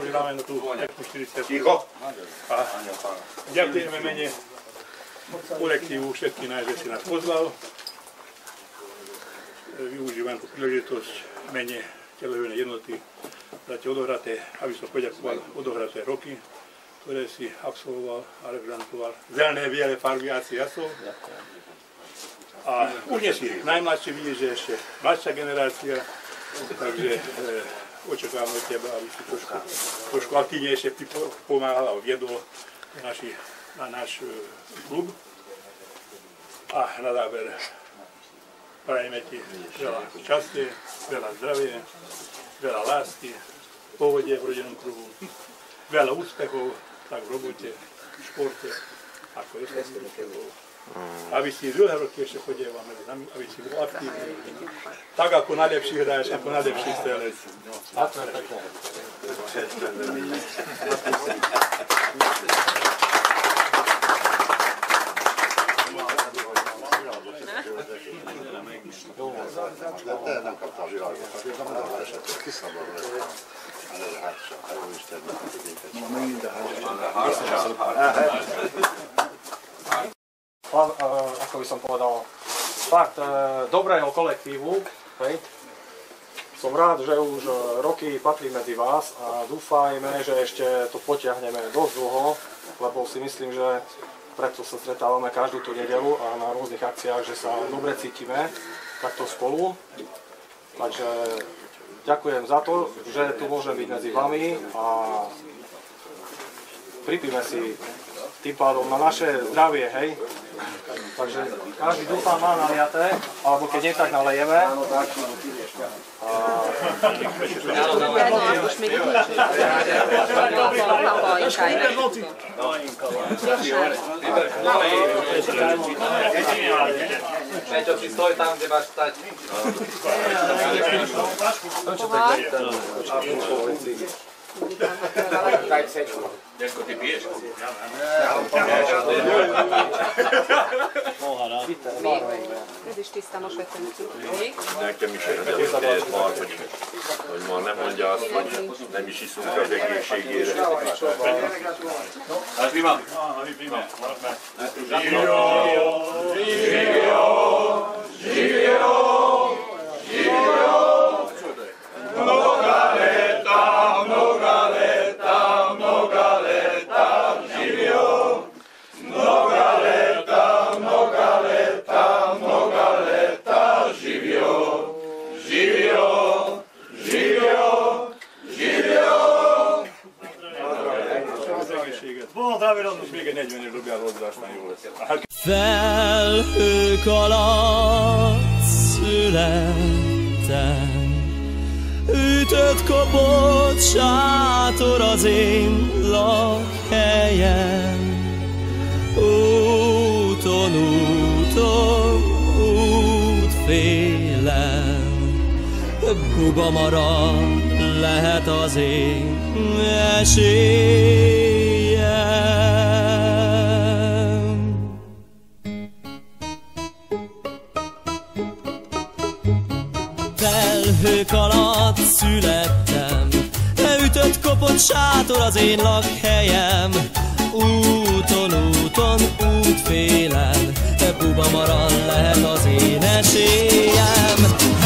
Máme na tú 40. A ďakujeme mene kolektívu všetkých nás, že si nás pozval. Využívam tú príležitosť v mene telovej jednoty dať odohraté, aby som poďakoval odohraté roky, ktoré si absolvoval a reprezentoval zelené, biele farby AC jasov. A už nie si najmladší, vidíš, že ešte mladšia generácia, takže očakávam od teba, aby si trošku aktívnejšie pomáhal a viedol na náš klub. A na záver prajeme ti veľa šťastie, veľa zdravie, veľa lásky, pohodie v rodinnom kruhu, veľa úspechov, tak v robote, v športe, ako je to. Aby si dlhé roky ešte chodieval medzi nami, aby si bol aktívny. Tak ako najlepší hráč, ako najlepší strelec. A to je pekné. Ako by som povedal, fakt dobrého kolektívu. Hej. Som rád, že už roky patrí medzi vás a dúfajme, že ešte to potiahneme dosť dlho, lebo si myslím, že preto sa stretávame každú tú nedeľu a na rôznych akciách, že sa dobre cítime takto spolu. Takže ďakujem za to, že tu môžem byť medzi vami a pripíme si tým pádom na naše zdravie, hej. Takže každý dúfam má naliaté, alebo keď nie, tak nalejeme. Peťo, ty stoj tam, kde máš stať. Desko, ty piješ? Ez is tisztán a kötőnci. Nekem is egy markodik, hogy ma nem mondja azt, hogy nem is iszunk az egészségére. Hát mi van? Felhők alatt születtem, ütött kopott sátor az én lakhelyem. Úton, úton, útfélem, buba marad lehet az én esélyem. Felhők alatt születtem, ütött kopott sátor az én lakhelyem. Úton, úton, útfélen, buba marad lehet az én esélyem.